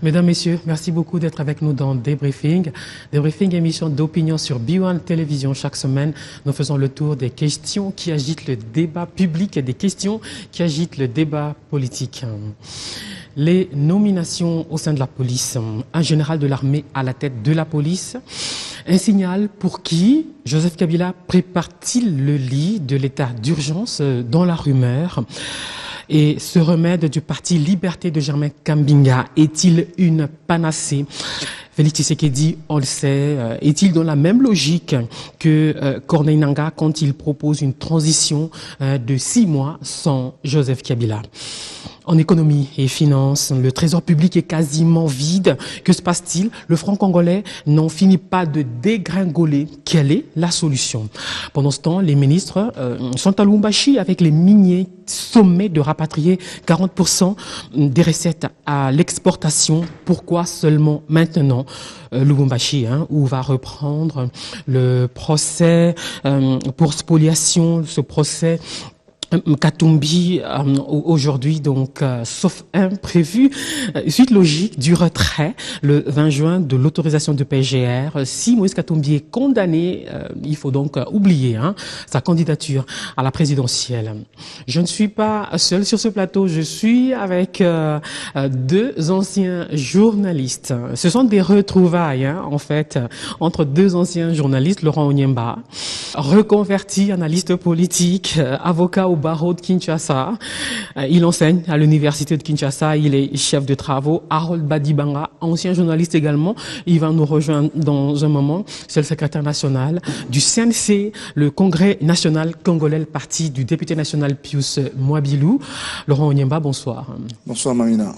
Mesdames, Messieurs, merci beaucoup d'être avec nous dans Débriefing. Débriefing, émission d'opinion sur B1 Télévision. Chaque semaine, nous faisons le tour des questions qui agitent le débat public et des questions qui agitent le débat politique. Les nominations au sein de la police, un général de l'armée à la tête de la police, un signal pour qui Joseph Kabila prépare-t-il le lit de l'état d'urgence dans la rumeur? Et ce remède du parti Liberté de Germain Kambinga est-il une panacée? Félix Tshisekedi, on le sait, est-il dans la même logique que Corneille Nangaa quand il propose une transition de 6 mois sans Joseph Kabila? En économie et finances, le trésor public est quasiment vide. Que se passe-t-il? Le franc congolais n'en finit pas de dégringoler. Quelle est la solution? Pendant ce temps, les ministres sont à Lubumbashi avec les miniers sommés de rapatrier 40% des recettes à l'exportation. Pourquoi seulement maintenant Lubumbashi, où va reprendre le procès pour spoliation, ce procès Katumbi aujourd'hui, donc, sauf imprévu, suite logique du retrait le 20 juin de l'autorisation de PGR. Si Moïse Katumbi est condamné, il faut donc oublier sa candidature à la présidentielle. Je ne suis pas seul sur ce plateau, je suis avec 2 anciens journalistes. Ce sont des retrouvailles, en fait, entre 2 anciens journalistes, Laurent Onyemba, reconverti analyste politique, avocat au barreau de Kinshasa. Il enseigne à l'université de Kinshasa. Il est chef de travaux. Harold Badibanga, ancien journaliste également. Il va nous rejoindre dans un moment. C'est le secrétaire national du CNC, le Congrès national congolais, le parti du député national Pius Mwabilou. Laurent Onyemba, bonsoir. Bonsoir Mamina.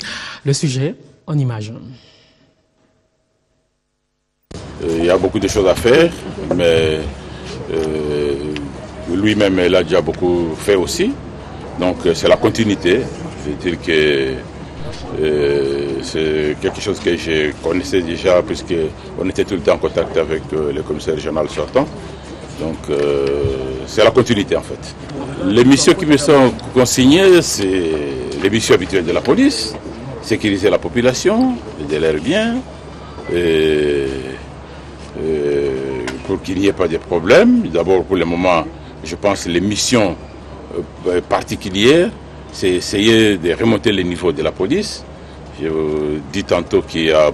Le sujet en images. Il y a beaucoup de choses à faire, mais lui-même l'a déjà beaucoup fait aussi, donc c'est la continuité. Je veux dire que c'est quelque chose que je connaissais déjà puisqu'on était tout le temps en contact avec le commissaire régional sortant, donc c'est la continuité en fait. Les missions qui me sont consignées, c'est les missions habituelles de la police, sécuriser la population, aider leurs biens, pour qu'il n'y ait pas de problème. D'abord pour le moment, je pense que les missions particulières, c'est essayer de remonter le niveau de la police. Je vous dis tantôt qu'il y a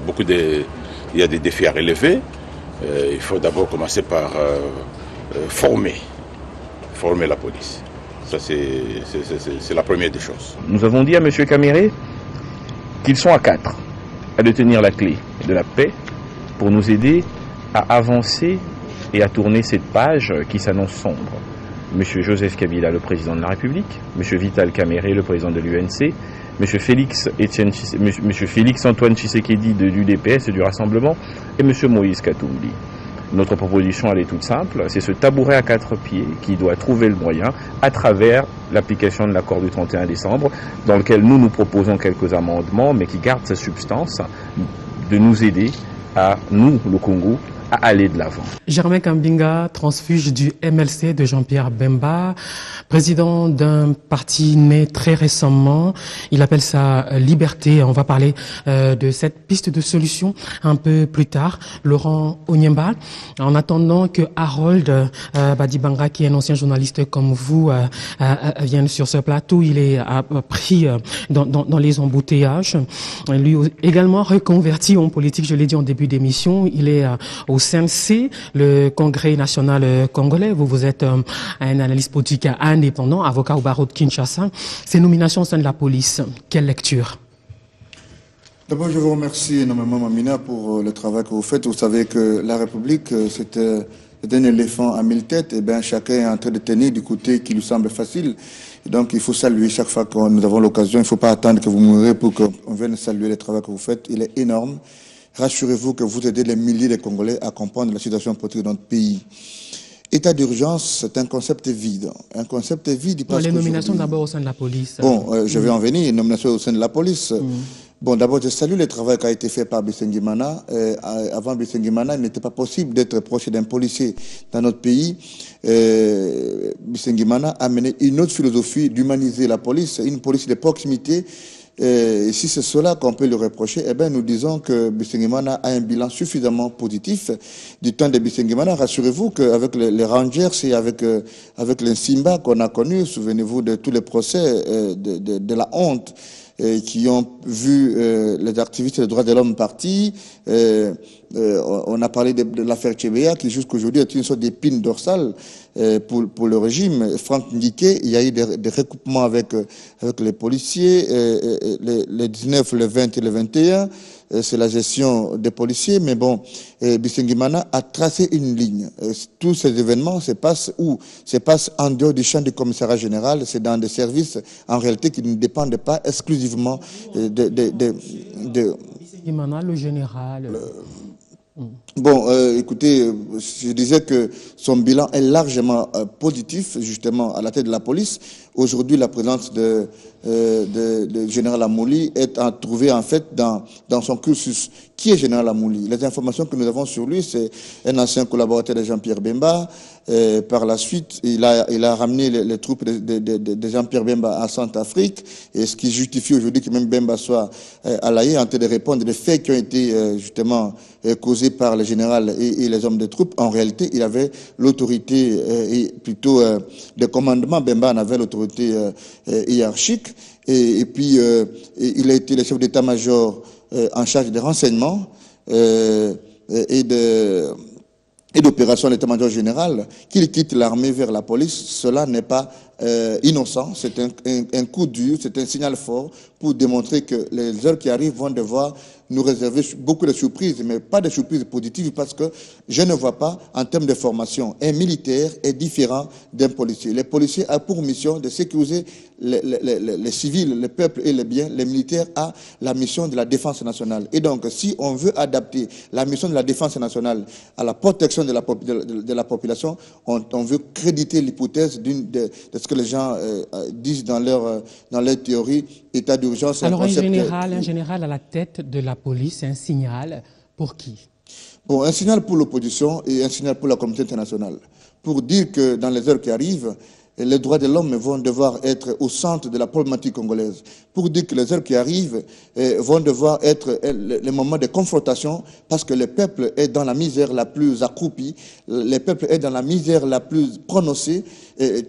il y a des défis à relever. Il faut d'abord commencer par former la police. Ça, c'est la première des choses. Nous avons dit à M. Kamere qu'ils sont à 4 à détenir la clé de la paix pour nous aider à avancer et à tourner cette page qui s'annonce sombre. M. Joseph Kabila, le président de la République, M. Vital Kamerhe, le président de l'UNC, M. Félix Antoine Tshisekedi de l'UDPS et du Rassemblement, et M. Moïse Katumbi. Notre proposition, elle est toute simple, c'est ce tabouret à 4 pieds qui doit trouver le moyen à travers l'application de l'accord du 31 décembre, dans lequel nous proposons quelques amendements, mais qui garde sa substance, de nous aider à nous, le Congo, à aller de l'avant. Germain Kambinga, transfuge du MLC de Jean-Pierre Bemba, président d'un parti né très récemment. Il appelle ça Liberté. On va parler de cette piste de solution un peu plus tard. Laurent Onyemba, en attendant que Harold Badibanga, qui est un ancien journaliste comme vous, vienne sur ce plateau, il est pris dans les embouteillages. Lui également reconverti en politique, je l'ai dit en début d'émission. Il est au CNC, le Congrès national congolais. Vous êtes un analyste politique indépendant, avocat au barreau de Kinshasa. Ces nominations au sein de la police, quelle lecture? D'abord, je vous remercie énormément, Mamina, pour le travail que vous faites. Vous savez que la République, c'est un éléphant à 1000 têtes. Et bien, chacun est en train de tenir du côté qui lui semble facile. Et donc, il faut saluer chaque fois que nous avons l'occasion. Il ne faut pas attendre que vous mouriez pour qu'on vienne saluer le travail que vous faites. Il est énorme. Rassurez-vous que vous aidez les milliers de Congolais à comprendre la situation politique de notre pays. État d'urgence, c'est un concept vide. Un concept vide. Les nominations d'abord au sein de la police. Bon, je vais en venir. Les nominations au sein de la police. Bon, d'abord, je salue le travail qui a été fait par Bissengimana. Avant Bissengimana, il n'était pas possible d'être proche d'un policier dans notre pays. Bissengimana a mené une autre philosophie d'humaniser la police, une police de proximité Et si c'est cela qu'on peut lui reprocher, eh bien, nous disons que Bisengimana a un bilan suffisamment positif du temps de Bisengimana. Rassurez-vous qu'avec les Rangers et avec les Simba qu'on a connus, souvenez-vous de tous les procès de la honte qui ont vu les activistes des droits de l'homme partis. On a parlé de l'affaire Tchébéa qui jusqu'aujourd'hui est une sorte d'épine dorsale pour le régime. Franck Ndiké, il y a eu des recoupements avec les policiers, les 19, le 20 et le 21. C'est la gestion des policiers, mais bon, Bisengimana a tracé une ligne. Tous ces événements se passent où? Se passent en dehors du champ du commissariat général, c'est dans des services, en réalité, qui ne dépendent pas exclusivement Bisengimana, le général. Bon, écoutez, je disais que son bilan est largement positif, justement, à la tête de la police. Aujourd'hui, la présence de général Amouli est à trouver, en fait, dans son cursus. Qui est général Amouli? Les informations que nous avons sur lui, c'est un ancien collaborateur de Jean-Pierre Bemba. Par la suite, il a ramené les troupes de Jean-Pierre Bemba en Centrafrique, et ce qui justifie aujourd'hui que même Bemba soit à l'AE en train de répondre des faits qui ont été justement causés par le général et les hommes de troupes. En réalité, il avait l'autorité et plutôt de commandement. Bemba en avait l'autorité hiérarchique, et puis il a été le chef d'état-major en charge des renseignements et d'opérations de l'état-major général. Qu'il quitte l'armée vers la police, cela n'est pas innocent, c'est un coup dur, c'est un signal fort pour démontrer que les heures qui arrivent vont devoir nous réserver beaucoup de surprises, mais pas de surprises positives, parce que je ne vois pas, en termes de formation, un militaire est différent d'un policier. Les policiers ont pour mission de sécuriser les civils, le peuple et les biens. Les militaires ont la mission de la défense nationale. Et donc, si on veut adapter la mission de la défense nationale à la protection de la population, on veut créditer l'hypothèse de ce que les gens disent dans leur théorie, état d'urgence. Alors, un général à la tête de la police, c'est un signal pour qui? Bon, un signal pour l'opposition et un signal pour la communauté internationale. Pour dire que dans les heures qui arrivent, les droits de l'homme vont devoir être au centre de la problématique congolaise. Pour dire que les heures qui arrivent vont devoir être les moments de confrontation, parce que le peuple est dans la misère la plus accroupie, le peuple est dans la misère la plus prononcée.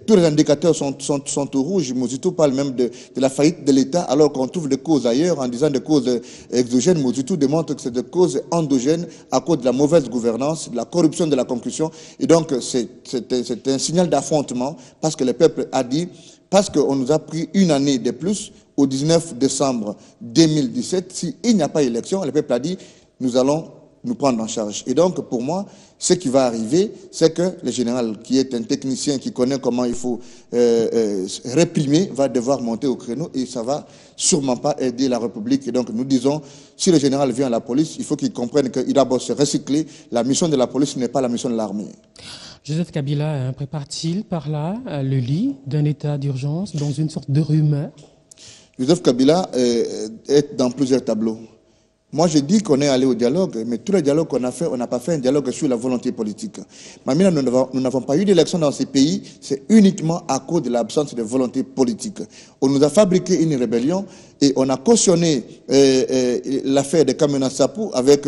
Tous les indicateurs sont au rouge. Mouzito parle même de la faillite de l'État, alors qu'on trouve des causes ailleurs en disant des causes exogènes. Mouzito démontre que c'est des causes endogènes à cause de la mauvaise gouvernance, de la corruption, de la concussion. Et donc, c'est un signal d'affrontement, parce que le peuple a dit, parce qu'on nous a pris une année de plus, au 19 décembre 2017, s'il n'y a pas élection, le peuple a dit, nous allons nous prendre en charge. Et donc, pour moi, ce qui va arriver, c'est que le général, qui est un technicien qui connaît comment il faut réprimer, va devoir monter au créneau, et ça va sûrement pas aider la République. Et donc, nous disons, si le général vient à la police, il faut qu'il comprenne qu'il doit d'abord se recycler. La mission de la police n'est pas la mission de l'armée. Joseph Kabila prépare-t-il par là le lit d'un état d'urgence dans une sorte de rumeur? Joseph Kabila est dans plusieurs tableaux. Moi, je dis qu'on est allé au dialogue, mais tous les dialogues qu'on a fait, on n'a pas fait un dialogue sur la volonté politique. Mamina, nous n'avons pas eu d'élection dans ces pays, c'est uniquement à cause de l'absence de volonté politique. On nous a fabriqué une rébellion et on a cautionné l'affaire de Kamena Sapou avec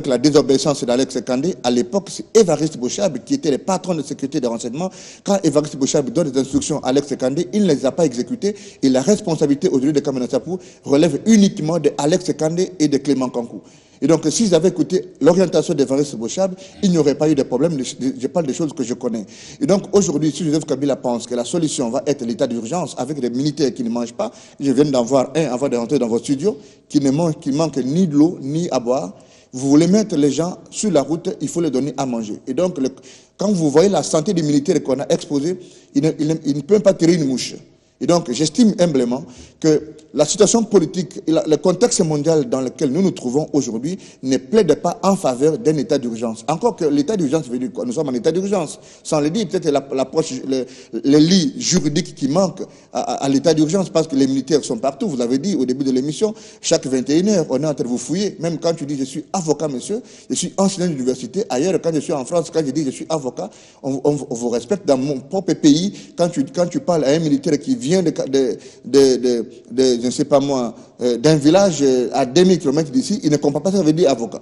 la désobéissance d'Alex Kandé. À l'époque, c'est Évariste Bochab qui était le patron de sécurité des renseignements. Quand Évariste Bochab donne des instructions à Alex Kandé, il ne les a pas exécutées, et la responsabilité aujourd'hui de Kamena Sapou relève uniquement de Alex Kandé et de Clément Kankou. Et donc, s'ils avaient écouté l'orientation d'Évariste Bochab, il n'y aurait pas eu de problème. Je parle des choses que je connais. Et donc, aujourd'hui, si Joseph Kabila pense que la solution va être l'état d'urgence avec des militaires qui ne mangent pas, je viens d'en voir un avant de rentrer dans votre studio, qui manque ni de l'eau, ni à boire. Vous voulez mettre les gens sur la route, il faut les donner à manger. Et donc, quand vous voyez la santé des militaires qu'on a exposés, ils ne peuvent pas tirer une mouche. Et donc, j'estime humblement que la situation politique et le contexte mondial dans lequel nous nous trouvons aujourd'hui ne plaide pas en faveur d'un état d'urgence. Encore que l'état d'urgence veut dire quoi? Nous sommes en état d'urgence. Sans le dire, peut-être l'approche, les lits juridiques qui manquent à l'état d'urgence, parce que les militaires sont partout. Vous l'avez dit au début de l'émission, chaque 21 heures, on est en train de vous fouiller. Même quand tu dis, je suis avocat, monsieur, je suis enseignant d'université. Ailleurs, quand je suis en France, quand je dis, je suis avocat, on vous respecte. Dans mon propre pays, quand tu parles à un militaire qui vient vient je ne sais pas moi, d'un village à 2000 km d'ici, il ne comprend pas ça veut dire avocat.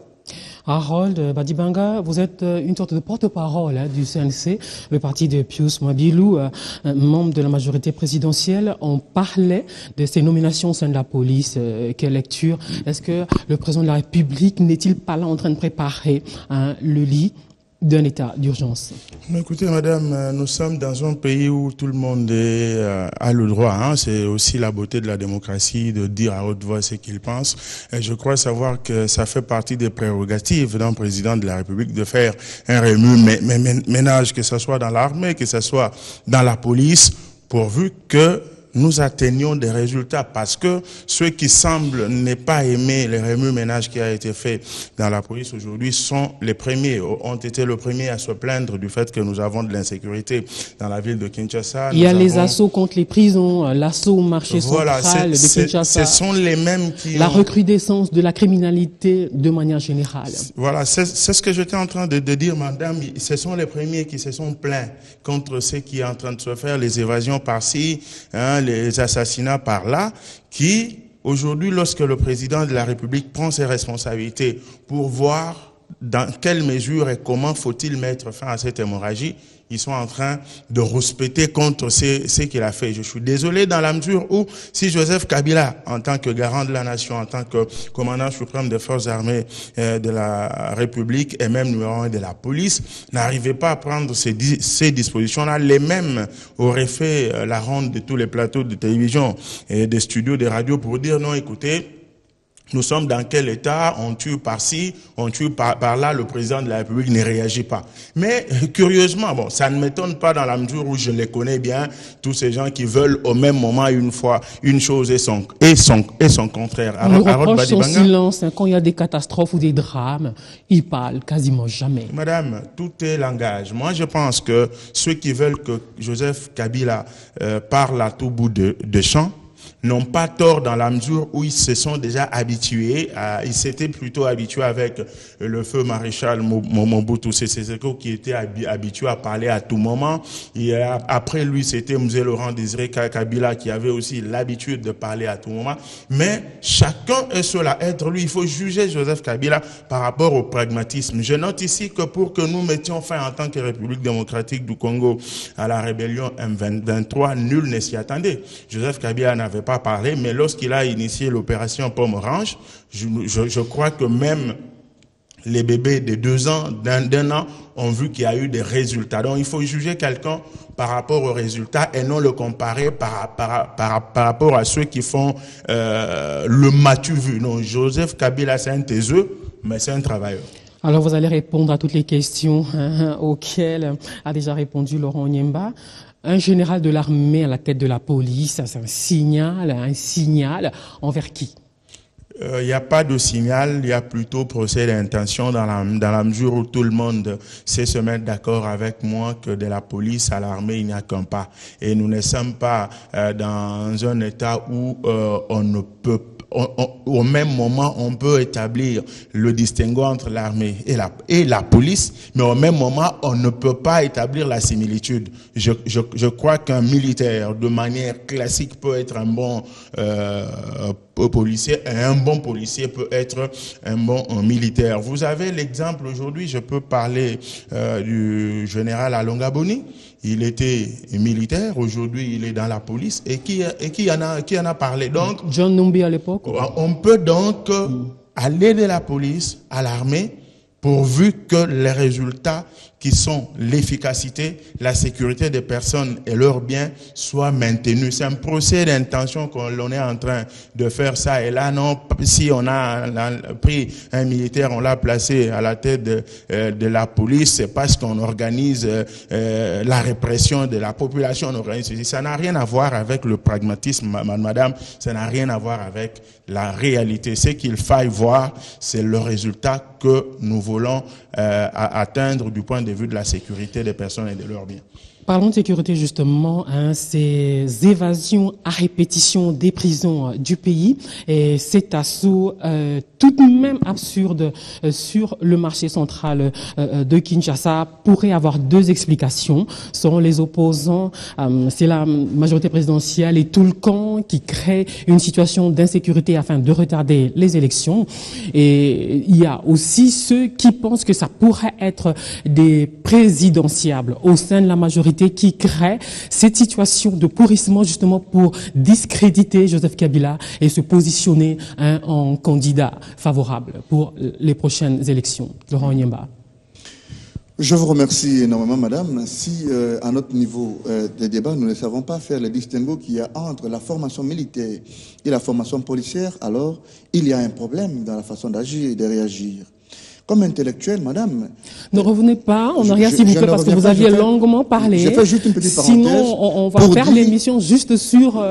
Harold Badibanga, vous êtes une sorte de porte-parole du CNC, le parti de Pius Mwabilou, membre de la majorité présidentielle. On parlait de ces nominations au sein de la police. Quelle lecture? Est-ce que le président de la République n'est-il pas là en train de préparer le lit d'un état d'urgence? Écoutez, madame, nous sommes dans un pays où tout le monde a le droit. C'est aussi la beauté de la démocratie de dire à haute voix ce qu'il pense. Et je crois savoir que ça fait partie des prérogatives d'un président de la République de faire un remue-ménage, que ce soit dans l'armée, que ce soit dans la police, pourvu que nous atteignions des résultats, parce que ceux qui semblent ne pas aimer les remue-ménage qui a été fait dans la police aujourd'hui ont été les premiers à se plaindre du fait que nous avons de l'insécurité dans la ville de Kinshasa. Il y a les assauts contre les prisons, l'assaut au marché central de Kinshasa. Ce sont les mêmes qui la recrudescence de la criminalité de manière générale. Voilà, c'est ce que j'étais en train de dire, madame. Ce sont les premiers qui se sont plaints contre ce qui est en train de se faire, les évasions par-ci, les assassinats par là, qui, aujourd'hui, lorsque le président de la République prend ses responsabilités pour voir dans quelle mesure et comment faut-il mettre fin à cette hémorragie, ils sont en train de rouspéter contre ce qu'il a fait. Je suis désolé dans la mesure où, si Joseph Kabila, en tant que garant de la nation, en tant que commandant suprême des forces armées de la République et même numéro 1 de la police, n'arrivait pas à prendre ces dispositions-là, les mêmes auraient fait la ronde de tous les plateaux de télévision et des studios de radio pour dire non, écoutez, nous sommes dans quel état, on tue par-ci, on tue par-là, le président de la République ne réagit pas. Mais curieusement, bon, ça ne m'étonne pas dans la mesure où je les connais bien, tous ces gens qui veulent au même moment une chose et son contraire. On reproche son silence quand il y a des catastrophes ou des drames, il parle quasiment jamais. Madame, tout est langage. Moi, je pense que ceux qui veulent que Joseph Kabila parle à tout bout de champ n'ont pas tort dans la mesure où ils se sont déjà habitués, ils s'étaient plutôt habitués avec le feu maréchal Mobutu Sese Seko qui était habitué à parler à tout moment. Et après lui, c'était Mzee Laurent Désiré Kabila qui avait aussi l'habitude de parler à tout moment. Mais chacun est seul à être lui. Il faut juger Joseph Kabila par rapport au pragmatisme. Je note ici que pour que nous mettions fin en tant que République démocratique du Congo à la rébellion M23, nul ne s'y attendait. Joseph Kabila n'avait pas parlé, mais lorsqu'il a initié l'opération Pomme Orange, je crois que même les bébés de 2 ans, d'un an, ont vu qu'il y a eu des résultats. Donc il faut juger quelqu'un par rapport aux résultats et non le comparer par rapport à ceux qui font le matu vu. Non, Joseph Kabila, c'est un taiseux, mais c'est un travailleur. Alors vous allez répondre à toutes les questions auxquelles a déjà répondu Laurent Nyemba. Un général de l'armée à la tête de la police, c'est un signal envers qui? Il n'y a pas de signal, il y a plutôt procès d'intention dans la mesure où tout le monde sait se mettre d'accord avec moi que de la police à l'armée, il n'y a qu'un pas. Et nous ne sommes pas dans un état où on ne peut pas. Au même moment, on peut établir le distinguo entre l'armée et la police, mais au même moment, on ne peut pas établir la similitude. Je crois qu'un militaire, de manière classique, peut être un bon policier, et un bon policier peut être un bon militaire. Vous avez l'exemple aujourd'hui, je peux parler du général Alonga Boni. Il était militaire, aujourd'hui il est dans la police. Et qui en a parlé? Donc, John Numbi à l'époque. On peut donc aller de la police à l'armée pourvu que les résultats qui sont l'efficacité, la sécurité des personnes et leurs biens soient maintenus. C'est un procès d'intention qu'on est en train de faire ça. Et là, non, si on a pris un militaire, on l'a placé à la tête de la police, c'est parce qu'on organise la répression de la population. On organise ceci. Ça n'a rien à voir avec le pragmatisme, madame. Ça n'a rien à voir avec la réalité. Ce qu'il faille voir, c'est le résultat que nous voulons atteindre du point de vue de la sécurité des personnes et de leurs biens. Parlons de sécurité justement, ces évasions à répétition des prisons du pays et cet assaut tout de même absurde sur le marché central de Kinshasa pourrait avoir deux explications. Selon les opposants, c'est la majorité présidentielle et tout le camp qui crée une situation d'insécurité afin de retarder les élections. Et il y a aussi ceux qui pensent que ça pourrait être des présidentiables au sein de la majorité qui crée cette situation de pourrissement justement pour discréditer Joseph Kabila et se positionner en candidat favorable pour les prochaines élections. Laurent Nyemba. Je vous remercie énormément, madame. Si, à notre niveau des débats, nous ne savons pas faire le distinguo qu'il y a entre la formation militaire et la formation policière, alors il y a un problème dans la façon d'agir et de réagir. Comme intellectuel, madame... Ne revenez pas en arrière, s'il vous plaît, parce que vous aviez longuement parlé. Je fais juste une petite parenthèse. Sinon, on va faire l'émission juste sur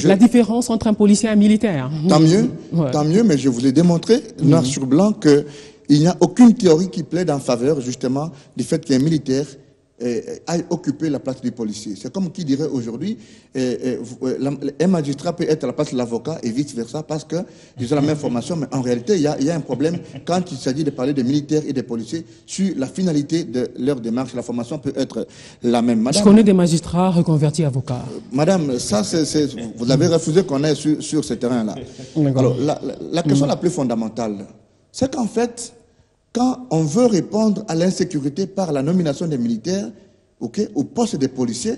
la différence entre un policier et un militaire. Tant mieux, mais je vous ai démontré, noir sur blanc, qu'il n'y a aucune théorie qui plaide en faveur, justement, du fait qu'un militaire aille occuper la place du policier. C'est comme qui dirait aujourd'hui, un magistrat peut être à la place de l'avocat et vice-versa parce qu'ils ont la même formation, mais en réalité, il y a un problème quand il s'agit de parler des militaires et des policiers sur la finalité de leur démarche. La formation peut être la même. Madame, je connais des magistrats reconvertis avocats. Madame, ça, vous avez refusé qu'on aille sur ce terrain-là. Alors, la question la plus fondamentale, c'est qu'en fait, quand on veut répondre à l'insécurité par la nomination des militaires au poste des policiers,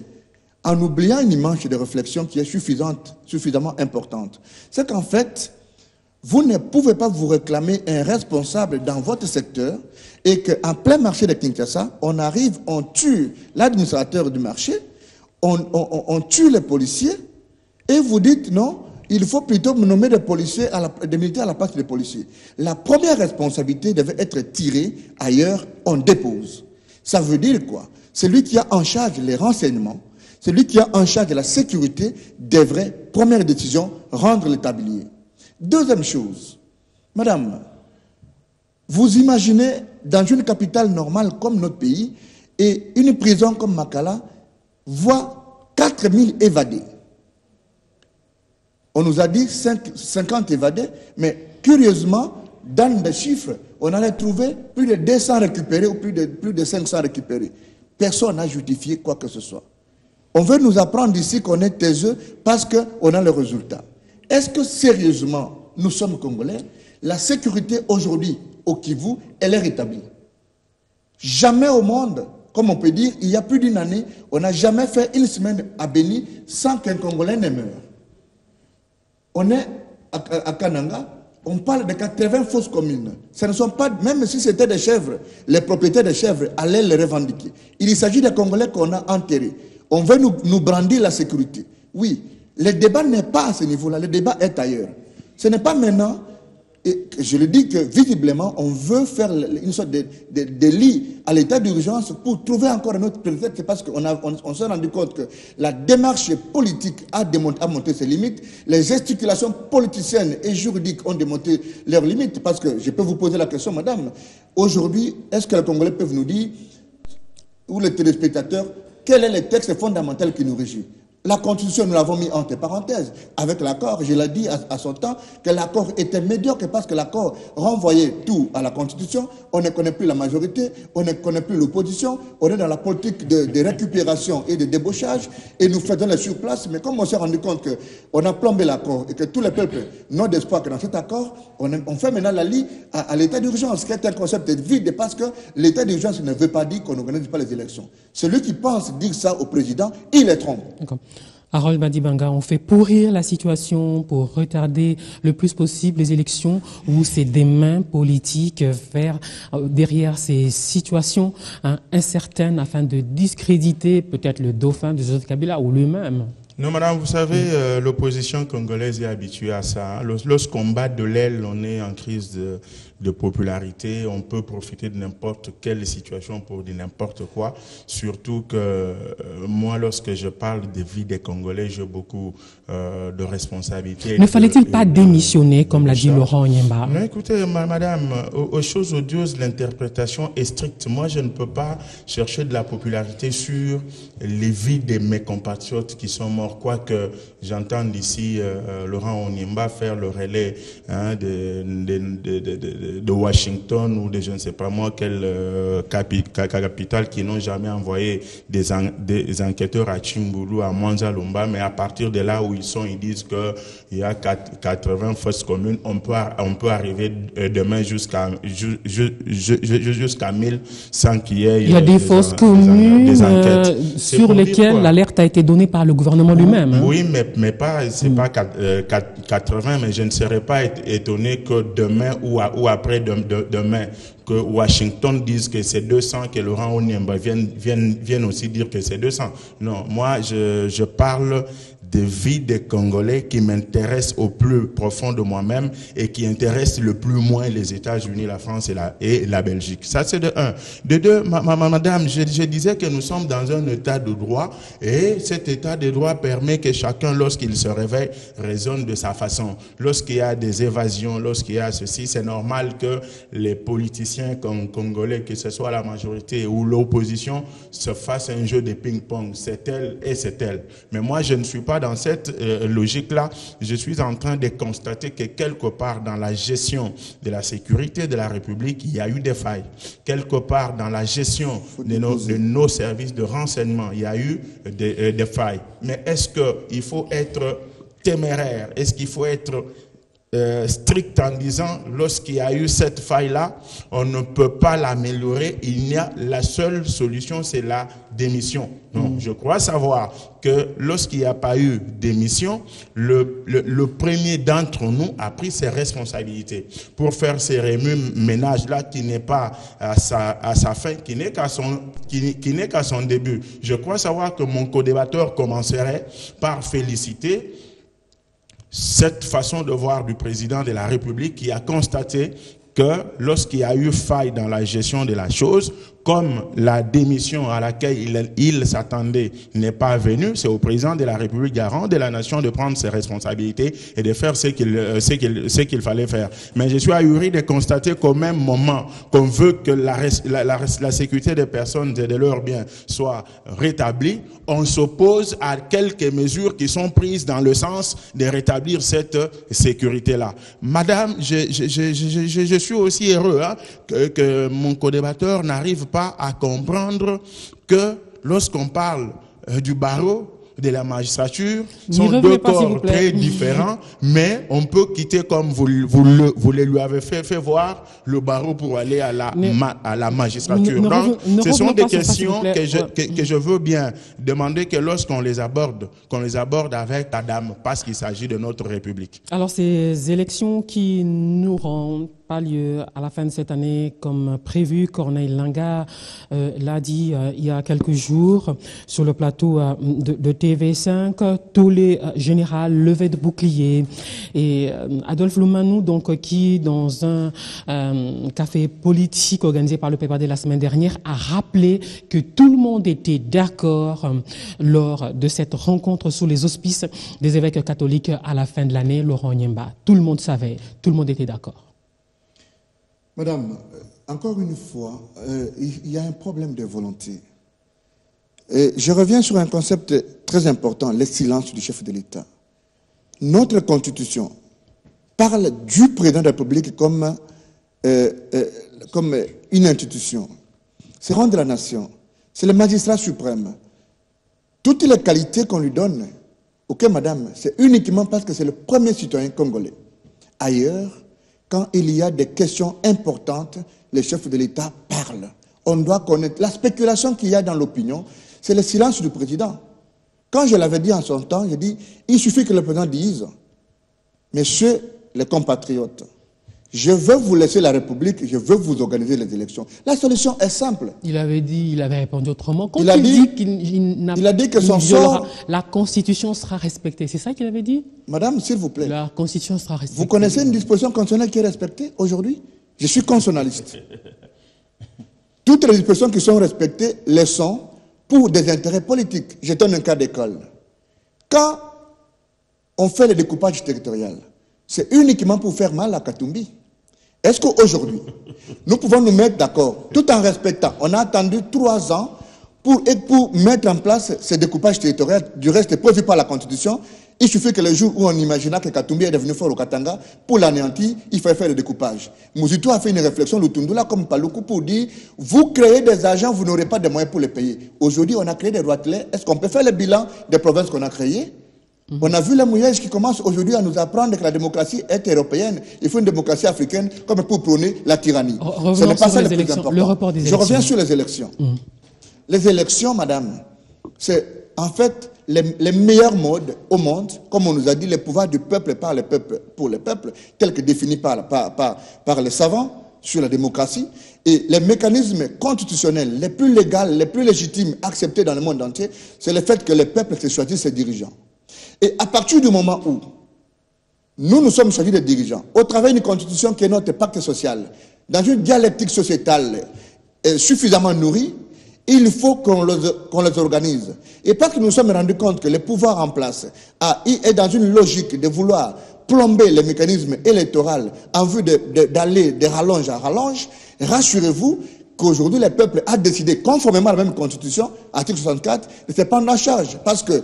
en oubliant une manche de réflexion qui est suffisamment importante, c'est qu'en fait, vous ne pouvez pas vous réclamer un responsable dans votre secteur et qu'en plein marché de Kinshasa, on arrive, on tue l'administrateur du marché, on tue les policiers et vous dites non, il faut plutôt nommer des militaires à la place des policiers. La première responsabilité devait être tirée ailleurs, on dépose. Ça veut dire quoi? Celui qui a en charge les renseignements, celui qui a en charge de la sécurité devrait, première décision, rendre le tablier. Deuxième chose, madame, vous imaginez dans une capitale normale comme notre pays et une prison comme Makala voit 4000 évadés. On nous a dit 50 évadés, mais curieusement, dans les chiffres, on allait trouver plus de 200 récupérés ou plus de 500 récupérés. Personne n'a justifié quoi que ce soit. On veut nous apprendre ici qu'on est taiseux parce qu'on a le résultat. Est-ce que sérieusement, nous sommes Congolais? La sécurité aujourd'hui au Kivu, elle est rétablie. Jamais au monde, comme on peut dire, il y a plus d'une année, on n'a jamais fait une semaine à Béni sans qu'un Congolais ne meure. On est à Kananga, on parle de 80 fausses communes. Ce ne sont pas, même si c'était des chèvres, les propriétaires des chèvres allaient les revendiquer. Il s'agit des Congolais qu'on a enterrés. On veut nous brandir la sécurité. Oui, le débat n'est pas à ce niveau-là, le débat est ailleurs. Ce n'est pas maintenant, et je le dis que visiblement, on veut faire une sorte de lit à l'état d'urgence pour trouver encore un autre prétexte. C'est parce qu'on s'est rendu compte que la démarche politique a monté ses limites. Les gesticulations politiciennes et juridiques ont démonté leurs limites. Parce que je peux vous poser la question, madame, aujourd'hui, est-ce que les Congolais peuvent nous dire, ou les téléspectateurs, quel est le texte fondamental qui nous régit? La Constitution, nous l'avons mis entre parenthèses. Avec l'accord, je l'ai dit à son temps, que l'accord était médiocre parce que l'accord renvoyait tout à la Constitution. On ne connaît plus la majorité, on ne connaît plus l'opposition. On est dans la politique de récupération et de débauchage et nous faisons les surplaces. Mais comme on s'est rendu compte qu'on a plombé l'accord et que tous les peuples n'ont d'espoir que dans cet accord, on fait maintenant la lie à l'état d'urgence, qui est un concept vide parce que l'état d'urgence ne veut pas dire qu'on n'organise pas les élections. Celui qui pense dire ça au président, il est trompe. Harold Badibanga, on fait pourrir la situation pour retarder le plus possible les élections ou c'est des mains politiques derrière ces situations incertaines afin de discréditer peut-être le dauphin de Joseph Kabila ou lui-même? Non, madame, vous savez, l'opposition congolaise est habituée à ça. Lorsqu'on bat de l'aile, on est en crise de popularité. On peut profiter de n'importe quelle situation pour dire n'importe quoi. Surtout que moi, lorsque je parle de vie des Congolais, j'ai beaucoup de responsabilités. Ne fallait-il pas démissionner, comme l'a dit Laurent Nyemba? Non, écoutez, madame, aux choses odieuses, l'interprétation est stricte. Moi, je ne peux pas chercher de la popularité sur les vies de mes compatriotes qui sont morts. Quoique j'entends ici Laurent Nyemba faire le relais de Washington ou de je ne sais pas moi quelle capitale qui n'ont jamais envoyé des enquêteurs à Chimbulu, à Mwanza-Lumba, mais à partir de là où ils sont, ils disent qu'il y a 80 fosses communes, on peut arriver demain jusqu'à 1000 sans qu'il y ait il y a des fosses communes sur lesquelles l'alerte a été donnée par le gouvernement lui-même. Hein. Oui, mais pas, c'est pas 80, mais je ne serais pas étonné que demain ou après demain, que Washington dise que c'est 200, que Laurent Nyemba vienne aussi dire que c'est 200. Non, moi, je parle de vie des Congolais qui m'intéressent au plus profond de moi-même et qui intéressent le plus moins les États-Unis, la France et la Belgique. Ça, c'est de un. De deux, madame, je disais que nous sommes dans un état de droit et cet état de droit permet que chacun, lorsqu'il se réveille, raisonne de sa façon. Lorsqu'il y a des évasions, lorsqu'il y a ceci, c'est normal que les politiciens congolais, que ce soit la majorité ou l'opposition, se fassent un jeu de ping-pong. C'est elle et c'est elle. Mais moi, je ne suis pas dans cette logique-là. Je suis en train de constater que quelque part dans la gestion de la sécurité de la République, il y a eu des failles. Quelque part dans la gestion de nos services de renseignement, il y a eu des failles. Mais est-ce qu'il faut être téméraire? Est-ce qu'il faut être strict en disant, lorsqu'il y a eu cette faille-là, on ne peut pas l'améliorer, la seule solution, c'est la démission. Non, je crois savoir que lorsqu'il n'y a pas eu démission, le premier d'entre nous a pris ses responsabilités pour faire ces remue-ménages-là qui n'est pas à sa fin, qui n'est qu'à son début. Je crois savoir que mon co-débatteur commencerait par féliciter cette façon de voir du président de la République qui a constaté que lorsqu'il y a eu faille dans la gestion de la chose, comme la démission à laquelle il s'attendait n'est pas venue, c'est au président de la République garant de la nation de prendre ses responsabilités et de faire ce qu'il fallait faire. Mais je suis ahuri de constater qu'au même moment qu'on veut que la sécurité des personnes et de leurs biens soit rétablie, on s'oppose à quelques mesures qui sont prises dans le sens de rétablir cette sécurité-là. Madame, je suis aussi heureux que mon co-débatteur n'arrive pas à comprendre que lorsqu'on parle du barreau, de la magistrature, sont deux corps très différents, mais on peut quitter comme vous lui avez fait voir le barreau pour aller à la magistrature. Donc, ce sont des questions que je veux bien demander que lorsqu'on les aborde, qu'on les aborde avec Adam, parce qu'il s'agit de notre République. Alors, ces élections qui n'auront pas lieu à la fin de cette année comme prévu, Corneille Langa l'a dit il y a quelques jours sur le plateau de TV5, tous les généraux levaient de boucliers. Et Adolphe Loumanou, donc, qui dans un café politique organisé par le PPAD la semaine dernière, a rappelé que tout le monde était d'accord lors de cette rencontre sous les auspices des évêques catholiques à la fin de l'année, Laurent Nyemba. Tout le monde savait, tout le monde était d'accord. Madame, encore une fois, il y a un problème de volonté. Et je reviens sur un concept très important, le silence du chef de l'État. Notre Constitution parle du président de la République comme une institution. C'est rendre la nation. C'est le magistrat suprême. Toutes les qualités qu'on lui donne, ok madame, c'est uniquement parce que c'est le premier citoyen congolais. Ailleurs, quand il y a des questions importantes, les chefs de l'État parlent. On doit connaître. La spéculation qu'il y a dans l'opinion, c'est le silence du président. Quand je l'avais dit en son temps, j'ai dit, il suffit que le président dise, messieurs les compatriotes, je veux vous laisser la République, je veux vous organiser les élections. La solution est simple. Il avait répondu autrement. Quand Il a dit que son sort... La Constitution sera respectée. C'est ça qu'il avait dit? Madame, s'il vous plaît. La Constitution sera respectée. Vous connaissez une disposition constitutionnelle qui est respectée aujourd'hui? Je suis constitutionnaliste. Toutes les dispositions qui sont respectées le sont pour des intérêts politiques. Je donne un cas d'école. Quand on fait le découpage territorial, c'est uniquement pour faire mal à Katumbi. Est-ce qu'aujourd'hui, nous pouvons nous mettre d'accord, tout en respectant, on a attendu 3 ans pour mettre en place ce découpage territorial, du reste prévu par la Constitution. Il suffit que le jour où on imagina que Katumbi est devenu fort au Katanga, pour l'anéantir, il fallait faire le découpage. Mouzito a fait une réflexion, Lutundula comme Paloukou, pour dire, vous créez des agents, vous n'aurez pas de moyens pour les payer. Aujourd'hui, on a créé des roitelets. Est-ce qu'on peut faire le bilan des provinces qu'on a créées? On a vu les mouillages qui commencent aujourd'hui à nous apprendre que la démocratie est européenne. Il faut une démocratie africaine comme pour prôner la tyrannie. Ce n'est pas ça le plus important. Le report des élections. Je reviens sur les élections. Les élections, madame, c'est en fait les meilleurs modes au monde, comme on nous a dit, le pouvoir du peuple par le peuple, pour le peuple, tel que défini par les savants sur la démocratie, et les mécanismes constitutionnels les plus légaux, les plus légitimes acceptés dans le monde entier, c'est le fait que le peuple se choisit ses dirigeants. Et à partir du moment où nous sommes choisis des dirigeants, au travers d'une constitution qui est notre pacte social, dans une dialectique sociétale suffisamment nourrie, il faut qu'on les organise. Et parce que nous nous sommes rendus compte que le pouvoir en place est dans une logique de vouloir plomber les mécanismes électoraux en vue d'aller de rallonge à rallonge, rassurez-vous qu'aujourd'hui le peuple a décidé, conformément à la même constitution, article 64, de se prendre en charge. Parce que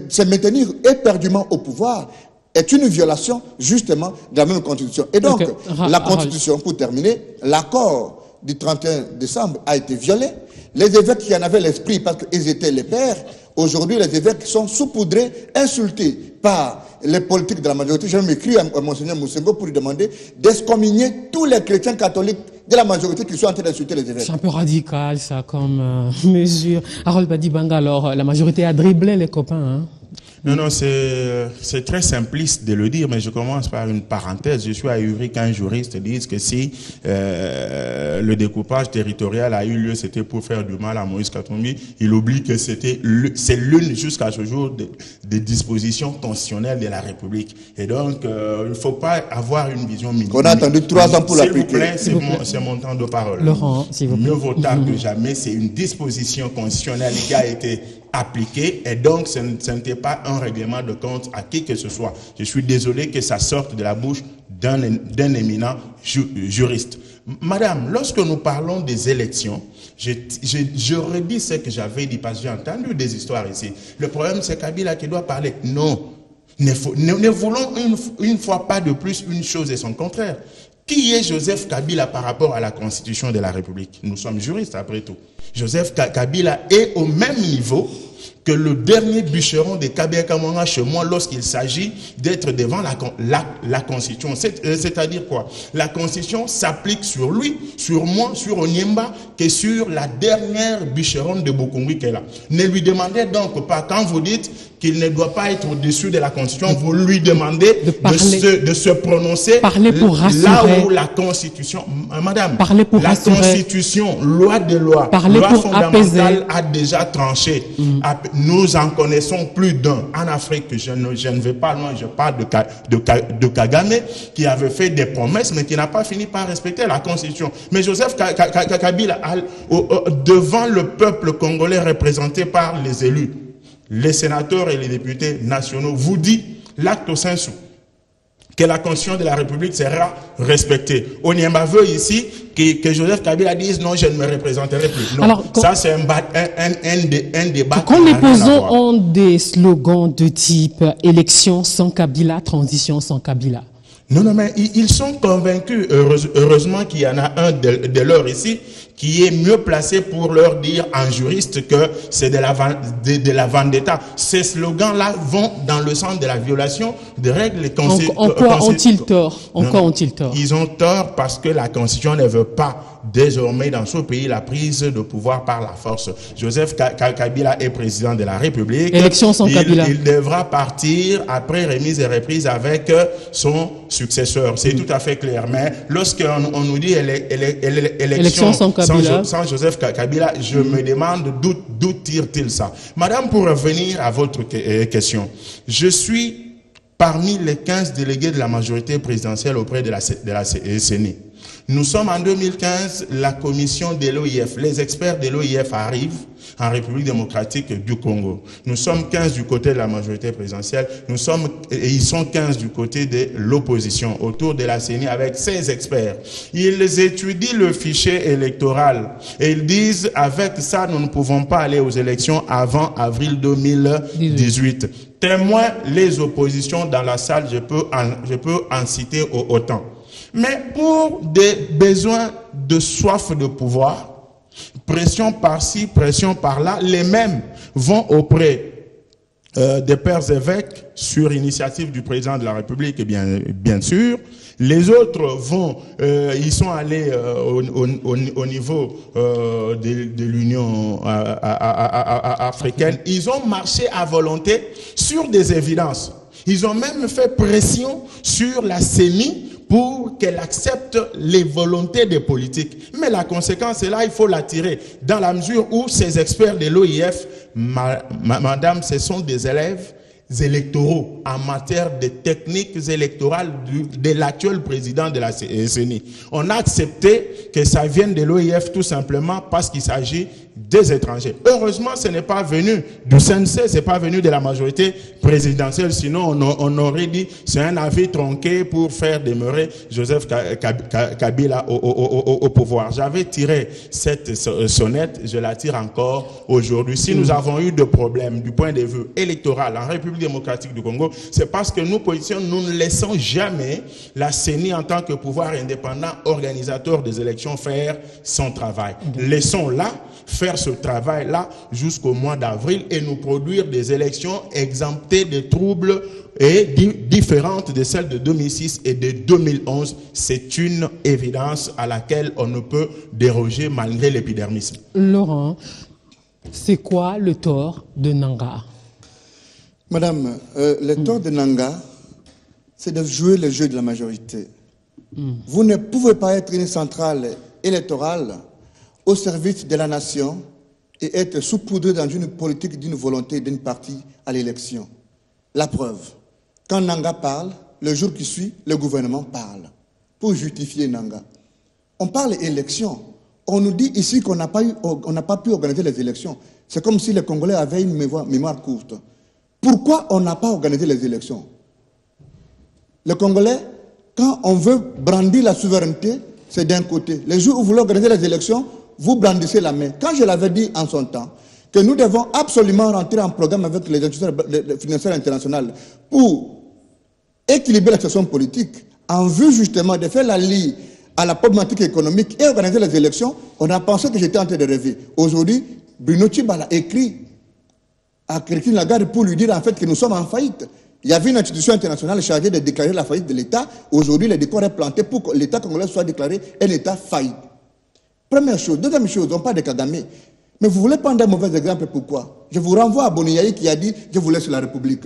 se maintenir éperdument au pouvoir est une violation justement de la même constitution. Et donc, la constitution, pour terminer, l'accord du 31 décembre a été violé. Les évêques qui en avaient l'esprit parce qu'ils étaient les pères, aujourd'hui les évêques sont saupoudrés, insultés par les politiques de la majorité. J'ai même écrit à Monseigneur Moussengo pour lui demander d'excommunier tous les chrétiens catholiques de la majorité qui sont en train d'insulter les évêques. C'est un peu radical ça comme mesure. Harold Badibanga, alors la majorité a dribblé les copains, hein? Non, c'est très simpliste de le dire, mais je commence par une parenthèse. Je suis ahuri qu'un juriste dise que si le découpage territorial a eu lieu, c'était pour faire du mal à Moïse Katumbi. Il oublie que c'est l'une, jusqu'à ce jour, des dispositions constitutionnelles de la République. Et donc, il ne faut pas avoir une vision minimale. On a attendu 3 ans pour l'appliquer. S'il vous plaît, c'est mon temps de parole. Laurent, s'il vous plaît. Mieux vaut tard que jamais, c'est une disposition constitutionnelle qui a été appliqué, et donc ce n'était pas un règlement de compte à qui que ce soit. Je suis désolé que ça sorte de la bouche d'un éminent juriste. Madame, lorsque nous parlons des élections, je redis ce que j'avais dit parce que j'ai entendu des histoires ici. Le problème, c'est Kabila qui doit parler. Non, ne voulons une fois pas de plus une chose et son contraire. Qui est Joseph Kabila par rapport à la Constitution de la République? Nous sommes juristes après tout. Joseph Kabila est au même niveau que le dernier bûcheron de Kabia Kamanga chez moi lorsqu'il s'agit d'être devant la Constitution. C'est-à-dire quoi? La Constitution s'applique sur lui, sur moi, sur Onyemba, que sur la dernière bûcheronne de Bokongui qu'elle a. Ne lui demandez donc pas, quand vous dites qu'il ne doit pas être au-dessus de la Constitution, vous lui demandez de se prononcer pour là où la Constitution, madame, la Constitution, loi de loi, loi fondamentale a déjà tranché. Nous en connaissons plus d'un en Afrique. Je ne vais pas loin, je parle de Kagame, qui avait fait des promesses, mais qui n'a pas fini par respecter la Constitution. Mais Joseph Kabila, devant le peuple congolais représenté par les élus, les sénateurs et les députés nationaux, vous dit l'acte sensu que la Constitution de la République sera respectée. Onyemba veut ici que Joseph Kabila dise non, je ne me représenterai plus. Non, alors, ça c'est un débat. Quand les opposants ont des slogans de type élection sans Kabila, transition sans Kabila. Non, mais ils sont convaincus, heureusement qu'il y en a un de leurs ici, qui est mieux placé pour leur dire en juriste que c'est de la vendetta. Ces slogans-là vont dans le sens de la violation des règles. En quoi ont-ils tort? En quoi ont-ils tort? Ils ont tort parce que la Constitution ne veut pas désormais dans ce pays la prise de pouvoir par la force. Joseph Kabila est président de la République. Élection sans Kabila. Il devra partir après remise et reprise avec son successeur. C'est tout à fait clair. Mais lorsqu'on nous dit élection sans Joseph Kabila, je me demande d'où tire-t-il ça. Madame, pour revenir à votre question, je suis parmi les 15 délégués de la majorité présidentielle auprès de la CENI. Nous sommes en 2015, la commission de l'OIF, les experts de l'OIF arrivent en République démocratique du Congo. Nous sommes 15 du côté de la majorité présidentielle, ils sont 15 du côté de l'opposition, autour de la CENI avec 16 experts. Ils étudient le fichier électoral et ils disent, avec ça, nous ne pouvons pas aller aux élections avant avril 2018. Témoin les oppositions dans la salle, je peux en citer autant. Mais pour des besoins de soif de pouvoir, pression par-ci, pression par-là, les mêmes vont auprès des pères évêques sur initiative du président de la République, bien sûr. Les autres vont, ils sont allés au niveau de l'Union africaine. Ils ont marché à volonté sur des évidences. Ils ont même fait pression sur la CENI pour qu'elle accepte les volontés des politiques. Mais la conséquence est là, il faut la tirer. Dans la mesure où ces experts de l'OIF, madame, ce sont des élèves électoraux en matière de techniques électorales de l'actuel président de la CENI. On a accepté que ça vienne de l'OIF tout simplement parce qu'il s'agit des étrangers. Heureusement, ce n'est pas venu du CNC, ce n'est pas venu de la majorité présidentielle, sinon on aurait dit c'est un avis tronqué pour faire demeurer Joseph Kabila au pouvoir. J'avais tiré cette sonnette, je la tire encore aujourd'hui. Si nous avons eu de problèmes du point de vue électoral en République démocratique du Congo, c'est parce que nous, politiciens, nous ne laissons jamais la CENI en tant que pouvoir indépendant, organisateur des élections, faire son travail. Laissons-la faire ce travail-là jusqu'au mois d'avril et nous produire des élections exemptées de troubles et différentes de celles de 2006 et de 2011. C'est une évidence à laquelle on ne peut déroger malgré l'épidermisme. Laurent, c'est quoi le tort de Nanga? Madame, le tort de Nanga, c'est de jouer le jeu de la majorité. Vous ne pouvez pas être une centrale électorale au service de la nation et être saupoudré dans une politique d'une volonté d'une partie à l'élection. La preuve, quand Nanga parle, le jour qui suit, le gouvernement parle pour justifier Nanga. On parle élection. On nous dit ici qu'on n'a pas pu organiser les élections. C'est comme si les Congolais avaient une mémoire courte. Pourquoi on n'a pas organisé les élections? Les Congolais, quand on veut brandir la souveraineté, c'est d'un côté. Les jours où vous voulez organiser les élections, vous brandissez la main. Quand je l'avais dit en son temps, que nous devons absolument rentrer en programme avec les institutions financières internationales pour équilibrer la situation politique, en vue justement de faire la ligne à la problématique économique et organiser les élections, on a pensé que j'étais en train de rêver. Aujourd'hui, Bruno Tshibala écrit à Christine Lagarde pour lui dire en fait que nous sommes en faillite. Il y avait une institution internationale chargée de déclarer la faillite de l'État. Aujourd'hui, le décor est planté pour que l'État congolais soit déclaré un État faillique. Première chose. Deuxième chose, on parle de Kagame. Mais vous voulez prendre un mauvais exemple, pourquoi? Je vous renvoie à Boniaï qui a dit « Je vous laisse la République ».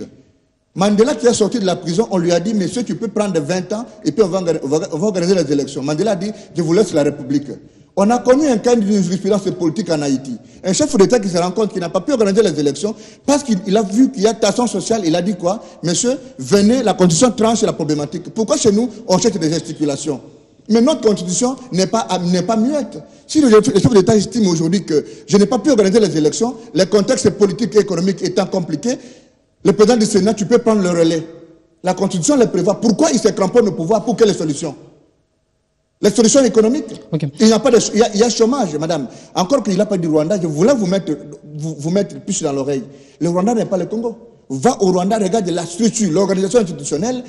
Mandela qui est sorti de la prison, on lui a dit « Monsieur, tu peux prendre 20 ans et puis on va organiser les élections ». Mandela a dit « Je vous laisse la République ». On a connu un cas de jurisprudence politique en Haïti. Un chef d'État qui se rend compte qu'il n'a pas pu organiser les élections parce qu'il a vu qu'il y a tension sociale. Il a dit quoi? Monsieur, venez, la Constitution tranche la problématique. Pourquoi chez nous, on cherche des gesticulations? Mais notre Constitution n'est pas muette. Si le chef d'État estime aujourd'hui que je n'ai pas pu organiser les élections, les contextes politiques et économiques étant compliqués, le président du Sénat, tu peux prendre le relais. La Constitution le prévoit. Pourquoi il se cramponne au pouvoir? Pour quelles solutions? Les solutions économiques. Okay. Il y a chômage, madame. Encore qu'il n'a pas dit Rwanda, je voulais vous mettre plus dans l'oreille. Le Rwanda n'est pas le Congo. Va au Rwanda, regarde la structure, l'organisation institutionnelle,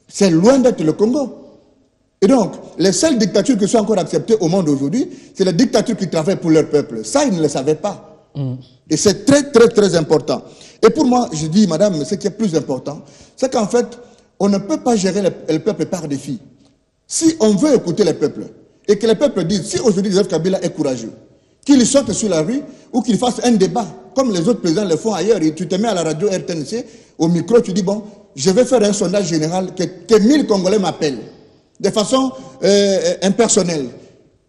c'est loin d'être le Congo. Et donc, les seules dictatures qui sont encore acceptées au monde aujourd'hui, c'est les dictatures qui travaillent pour leur peuple. Ça, ils ne le savaient pas. Et c'est très, très, très important. Et pour moi, je dis, madame, ce qui est plus important, c'est qu'en fait, on ne peut pas gérer le peuple par défi. Si on veut écouter le peuple, et que le peuple dise, si aujourd'hui Joseph Kabila est courageux, qu'il sorte sur la rue ou qu'il fasse un débat, comme les autres présidents le font ailleurs, et tu te mets à la radio RTNC, au micro, tu dis, bon, je vais faire un sondage général, que 1000 Congolais m'appellent, de façon impersonnelle.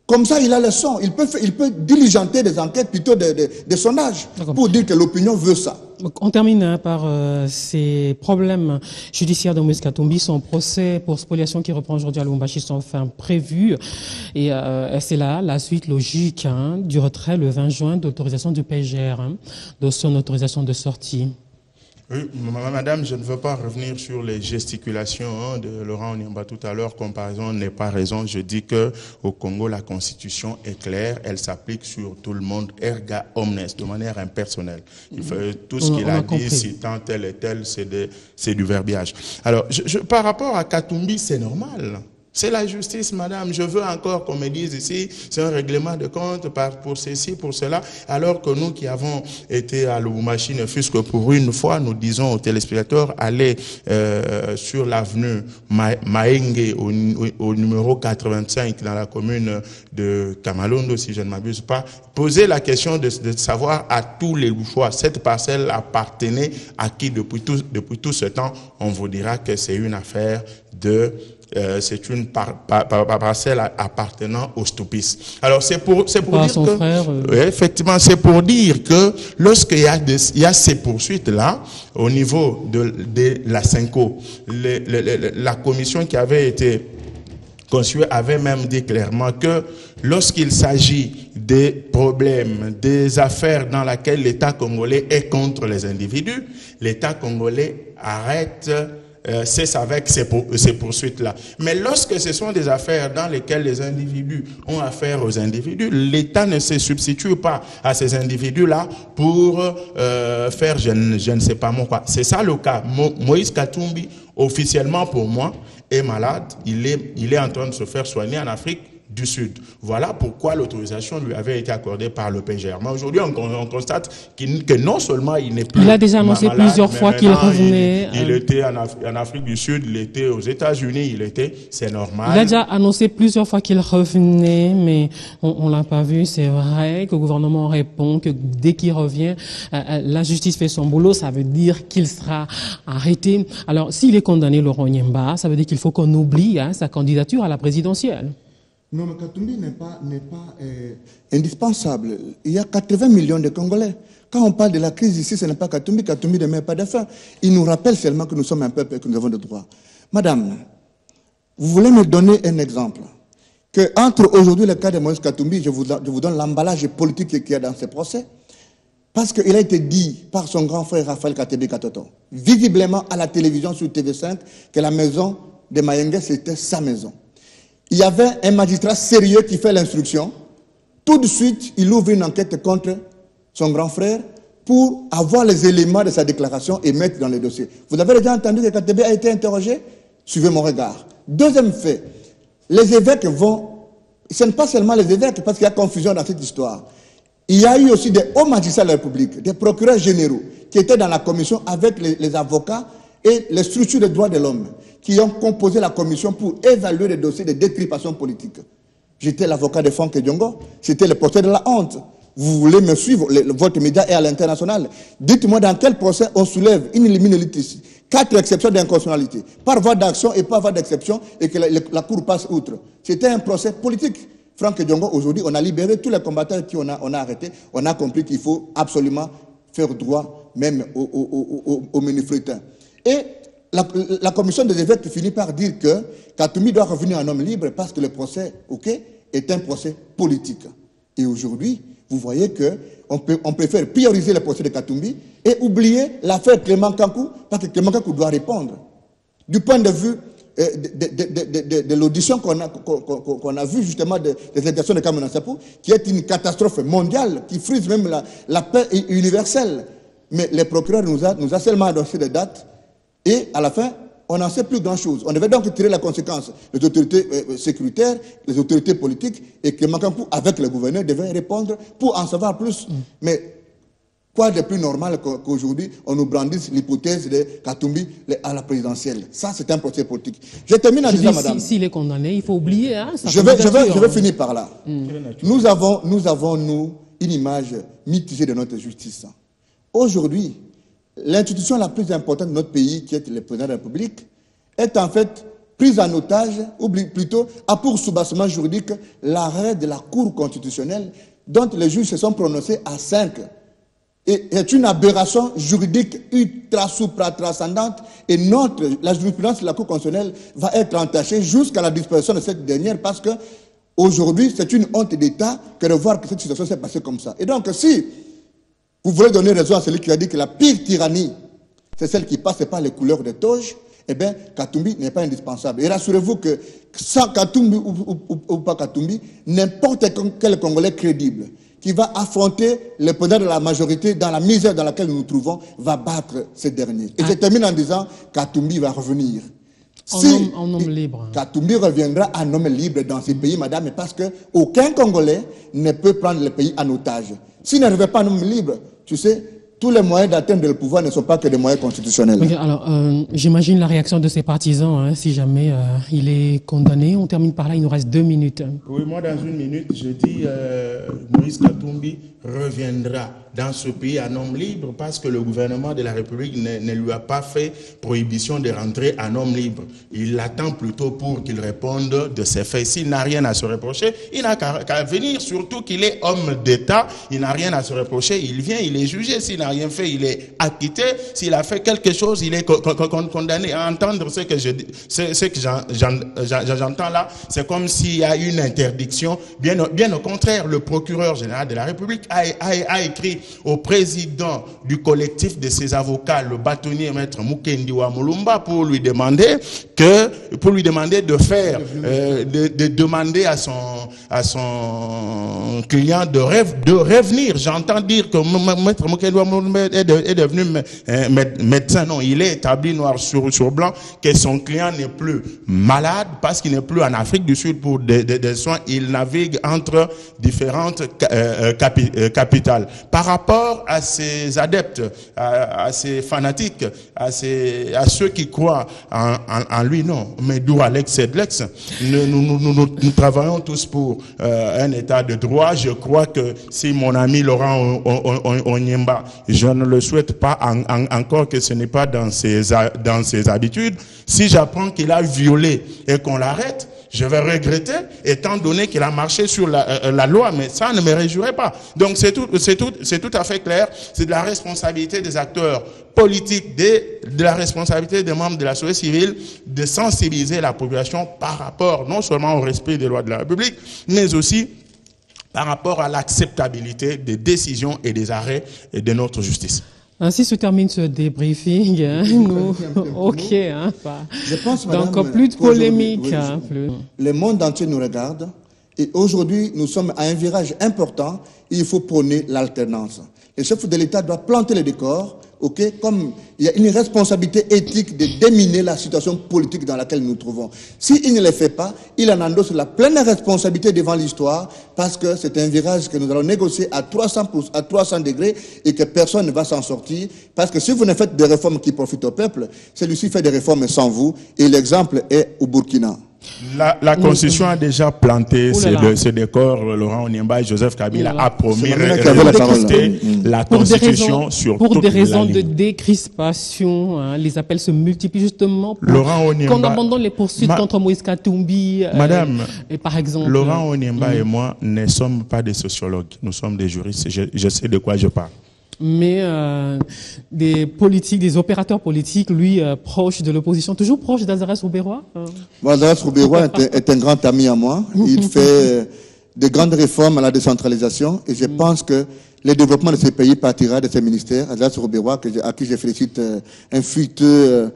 Comme ça, il a le son. Il peut diligenter des enquêtes, plutôt des sondages, pour dire que l'opinion veut ça. On termine par ces problèmes judiciaires de Moïse Katumbi. Son procès pour spoliation qui reprend aujourd'hui à Lubumbashi sont enfin prévus. Et c'est là la suite logique du retrait le 20 juin de l'autorisation du PGR, de son autorisation de sortie. Oui, madame, je ne veux pas revenir sur les gesticulations de Laurent Onyemba tout à l'heure. Comparaison n'est pas raison. Je dis que au Congo, la Constitution est claire. Elle s'applique sur tout le monde, erga omnes, de manière impersonnelle. Il fait tout ce qu'il a dit, citant tel et tel, c'est du verbiage. Alors, par rapport à Katumbi, c'est normal. C'est la justice, madame. Je veux encore qu'on me dise ici, c'est un règlement de compte pour ceci, pour cela, alors que nous qui avons été à Lubumbashi, ne fût-ce que pour une fois, nous disons aux téléspectateurs, allez sur l'avenue Maenge au numéro 85 dans la commune de Kamalondo, si je ne m'abuse pas, poser la question de savoir à tous les Louchois, cette parcelle appartenait à qui depuis tout ce temps. On vous dira que c'est une affaire c'est une parcelle appartenant aux Stupis. Alors c'est pour dire que oui, effectivement, c'est pour dire que lorsqu'il y a ces poursuites là au niveau de la Senko, la commission qui avait été conçue avait même dit clairement que lorsqu'il s'agit des problèmes, des affaires dans lesquelles l'État congolais est contre les individus, l'État congolais arrête cesse avec ces poursuites-là. Mais lorsque ce sont des affaires dans lesquelles les individus ont affaire aux individus, l'État ne se substitue pas à ces individus-là pour faire je ne sais pas moi quoi. C'est ça le cas. Moïse Katumbi, officiellement pour moi, est malade. Il est en train de se faire soigner en Afrique du Sud. Voilà pourquoi l'autorisation lui avait été accordée par le PGR. Mais aujourd'hui, on constate que non seulement il n'est plus il a déjà annoncé malade, plusieurs fois qu'il revenait. Il était en Afrique du Sud, il était aux États-Unis, c'est normal. Il a déjà annoncé plusieurs fois qu'il revenait, mais on l'a pas vu. C'est vrai que le gouvernement répond que dès qu'il revient, la justice fait son boulot. Ça veut dire qu'il sera arrêté. Alors, s'il est condamné, Laurent Onyemba, ça veut dire qu'il faut qu'on oublie sa candidature à la présidentielle. Non, mais Katumbi n'est pas indispensable. Il y a 80 millions de Congolais. Quand on parle de la crise ici, ce n'est pas Katumbi. Katumbi ne met pas de fin. Il nous rappelle seulement que nous sommes un peuple et que nous avons des droits. Madame, vous voulez me donner un exemple? Que entre aujourd'hui le cas de Moïse Katumbi, je vous donne l'emballage politique qu'il y a dans ce procès. Parce qu'il a été dit par son grand frère Raphaël Katebi Katoto, visiblement à la télévision sur TV5, que la maison de Mayengue, c'était sa maison. Il y avait un magistrat sérieux qui fait l'instruction. Tout de suite, il ouvre une enquête contre son grand frère pour avoir les éléments de sa déclaration et mettre dans le dossier. Vous avez déjà entendu que Katebi a été interrogé? Suivez mon regard. Deuxième fait, les évêques vont... Ce n'est pas seulement les évêques, parce qu'il y a confusion dans cette histoire. Il y a eu aussi des hauts magistrats de la République, des procureurs généraux, qui étaient dans la commission avec les avocats et les structures de droits de l'homme, qui ont composé la commission pour évaluer les dossiers de décryptation politique. J'étais l'avocat de Franck Diongo, c'était le procès de la honte. Vous voulez me suivre, votre média est à l'international. Dites-moi dans quel procès on soulève une litis, 4 exceptions d'inconstitutionnalité, par voie d'action et par voie d'exception, et que la Cour passe outre. C'était un procès politique. Franck Diongo, aujourd'hui, on a libéré tous les combattants qu'on a arrêtés. On a compris qu'il faut absolument faire droit même aux manifestants. Et la commission des évêques finit par dire que Katumbi doit revenir un homme libre parce que le procès, est un procès politique. Et aujourd'hui, vous voyez qu'on préfère prioriser le procès de Katumbi et oublier l'affaire Clément Kankou, parce que Clément Kankou doit répondre. Du point de vue de l'audition qu'on a vue justement des intentions de Kamana Sapou, qui est une catastrophe mondiale, qui frise même la paix universelle. Mais le procureur nous a seulement annoncé des dates, et à la fin, on n'en sait plus grand-chose. On devait donc tirer la conséquence. Les autorités sécuritaires, les autorités politiques et que Makankou, avec le gouverneur, devaient répondre pour en savoir plus. Mais quoi de plus normal qu'aujourd'hui, on nous brandisse l'hypothèse de Katumbi à la présidentielle. Ça, c'est un procès politique. Je termine en disant, madame... S'il est condamné, il faut oublier. Hein, je vais finir par là. Nous avons, une image mitigée de notre justice. Aujourd'hui, l'institution la plus importante de notre pays, qui est le président de la République, est en fait prise en otage, ou plutôt a pour soubassement juridique l'arrêt de la Cour constitutionnelle dont les juges se sont prononcés à 5. Et c'est une aberration juridique ultra supra-transcendante et la jurisprudence de la Cour constitutionnelle va être entachée jusqu'à la disparition de cette dernière parce que aujourd'hui, c'est une honte d'État que de voir que cette situation s'est passée comme ça. Et donc, si vous voulez donner raison à celui qui a dit que la pire tyrannie, c'est celle qui passe par les couleurs des toges, eh bien, Katumbi n'est pas indispensable. Et rassurez-vous que sans Katumbi ou pas Katumbi, n'importe quel Congolais crédible qui va affronter le président de la majorité dans la misère dans laquelle nous nous trouvons, va battre ce dernier. Et je termine en disant Katumbi va revenir. En homme libre. Katumbi reviendra en homme libre dans ce pays, madame, parce qu'aucun Congolais ne peut prendre le pays en otage. S'il ne revient pas en homme libre, tu sais, tous les moyens d'atteindre le pouvoir ne sont pas que des moyens constitutionnels. Okay, alors, j'imagine la réaction de ses partisans, hein, si jamais il est condamné. On termine par là, il nous reste 2 minutes. Oui, moi, dans 1 minute, je dis Moïse Katumbi reviendra dans ce pays en homme libre parce que le gouvernement de la République ne lui a pas fait prohibition de rentrer en homme libre. Il l'attend plutôt pour qu'il réponde de ses faits. S'il n'a rien à se reprocher, il n'a qu'à venir, surtout qu'il est homme d'État. Il n'a rien à se reprocher, il vient, il est jugé. S'il n'a rien fait, il est acquitté. S'il a fait quelque chose, il est condamné. À entendre ce que j'entends là, c'est comme s'il y a une interdiction. Bien au contraire, le procureur général de la République a écrit au président du collectif de ses avocats, le bâtonnier maître Mukendi wa Mulumba, pour lui demander de faire, de demander à son client de revenir. J'entends dire que maître Mukendi wa Mulumba est devenu médecin. Non, il est établi noir sur blanc que son client n'est plus malade parce qu'il n'est plus en Afrique du Sud pour des soins. Il navigue entre différentes capitales. Par rapport à ces adeptes, à ces fanatiques, à ceux qui croient en lui, non. Mais d'où Alex et Lex, nous travaillons tous pour un état de droit. Je crois que si mon ami Laurent Onyemba, je ne le souhaite pas encore que ce n'est pas dans ses habitudes, si j'apprends qu'il a violé et qu'on l'arrête, je vais regretter, étant donné qu'il a marché sur la loi, mais ça ne me réjouirait pas. Donc c'est tout à fait clair. C'est de la responsabilité des acteurs politiques, de la responsabilité des membres de la société civile, de sensibiliser la population par rapport non seulement au respect des lois de la République, mais aussi par rapport à l'acceptabilité des décisions et des arrêts de notre justice. Ainsi se termine ce débriefing. Hein, ok. Hein, je pense, madame, donc, plus de polémique. Oui, hein, plus. Le monde entier nous regarde. Et aujourd'hui, nous sommes à un virage important. Il faut prôner l'alternance. Le chef de l'État doit planter le décor. Okay, comme il y a une responsabilité éthique de déminer la situation politique dans laquelle nous nous trouvons. S'il ne le fait pas, il en endosse la pleine responsabilité devant l'histoire parce que c'est un virage que nous allons négocier à 300 degrés et que personne ne va s'en sortir. Parce que si vous ne faites des réformes qui profitent au peuple, celui-ci fait des réformes sans vous. Et l'exemple est au Burkina. La Constitution a déjà planté ce décor. Laurent Onyemba et Joseph Kabila a promis de la Constitution sur pour des raisons de décrispation. Hein, les appels se multiplient justement pour qu'on abandonne les poursuites contre Moïse Katumbi. Madame, et par exemple, Laurent Onyemba et moi ne sommes pas des sociologues. Nous sommes des juristes. Je sais de quoi je parle. Mais des politiques, des opérateurs politiques, lui, proche de l'opposition, toujours proche d'Azarès Rouberois. Azarès Rouberois est un grand ami à moi. Il fait de grandes réformes à la décentralisation et je pense que le développement de ces pays partira de ces ministères. Adlas Robewa, à qui je félicite un futur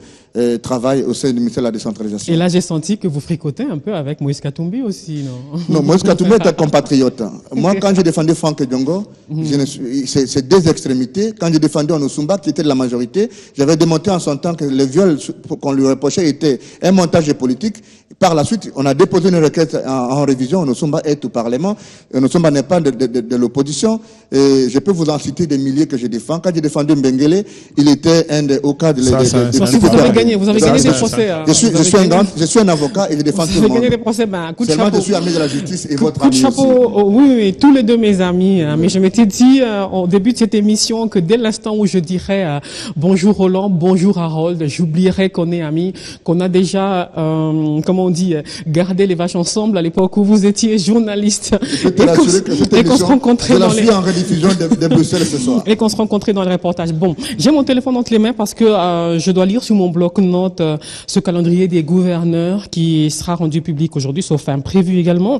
travail au sein du ministère de la décentralisation. Et là, j'ai senti que vous fricotez un peu avec Moïse Katumbi aussi, non? Non, Moïse Katumbi est un compatriote. Moi, quand j'ai défendu Franck Diongo, c'est deux extrémités. Quand j'ai défendu Onosumba, qui était de la majorité, j'avais démontré en son temps que le viol qu'on lui reprochait était un montage politique. Par la suite, on a déposé une requête en révision. Onosumba est au Parlement. Onosumba n'est pas de l'opposition. Et je peux vous en citer des milliers que je défends. Quand j'ai défendu Mbengele, il était un des hauts cas de Vous avez gagné des procès. Je suis un avocat et je défends tout le monde. Vous avez gagné des procès, coup de chapeau. Je suis ami de la justice et votre ami aussi. Coup de chapeau, oui, tous les deux mes amis. Mais je m'étais dit au début de cette émission que dès l'instant où je dirais bonjour Roland, bonjour Harold, j'oublierais qu'on est amis, qu'on a déjà, comment on dit, gardé les vaches ensemble à l'époque où vous étiez journaliste et qu'on se rencontrait dans les... en rediffusion de Bruxelles ce soir. Et qu'on se rencontrait dans les reportages. Bon, j'ai mon téléphone entre les mains parce que je dois lire sur mon bloc-notes ce calendrier des gouverneurs qui sera rendu public aujourd'hui, sauf imprévu également.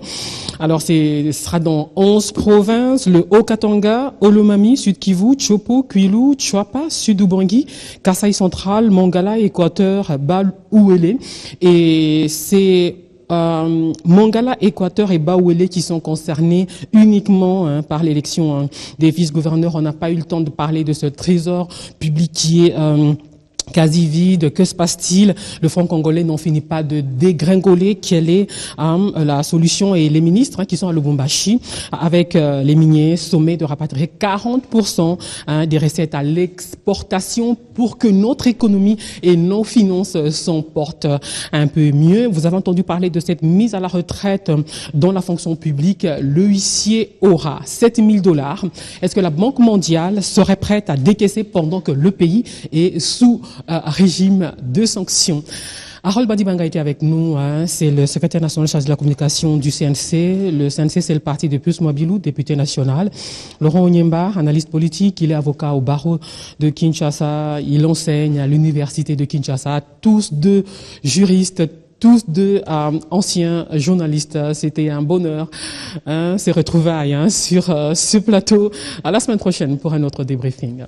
Alors, ce sera dans 11 provinces, le Haut-Katanga, Olomami, Sud-Kivu, Chopo, Kwilu, Chwapa, Sud-Ubangi, Kasaï central, Mongala, Équateur, Bal-Ouélé. Et c'est Mongala, Équateur et Baouélé qui sont concernés uniquement par l'élection des vice-gouverneurs. On n'a pas eu le temps de parler de ce trésor public qui est quasi vide. Que se passe-t-il? Le Front congolais n'en finit pas de dégringoler. Quelle est la solution? Et les ministres qui sont à Lubumbashi avec les miniers sommés de rapatrier 40% des recettes à l'exportation pour que notre économie et nos finances s'en portent un peu mieux. Vous avez entendu parler de cette mise à la retraite dans la fonction publique. Le huissier aura $7 000. Est-ce que la Banque mondiale serait prête à décaisser pendant que le pays est sous régime de sanctions? Harold Badibanga était avec nous, c'est le secrétaire national chargé de la communication du CNC. Le CNC, c'est le parti de Pius Mwabilou, député national. Laurent Onyemba, analyste politique, il est avocat au barreau de Kinshasa. Il enseigne à l'université de Kinshasa. Tous deux juristes, tous deux anciens journalistes. C'était un bonheur, ces retrouvailles sur ce plateau. À la semaine prochaine pour un autre débriefing.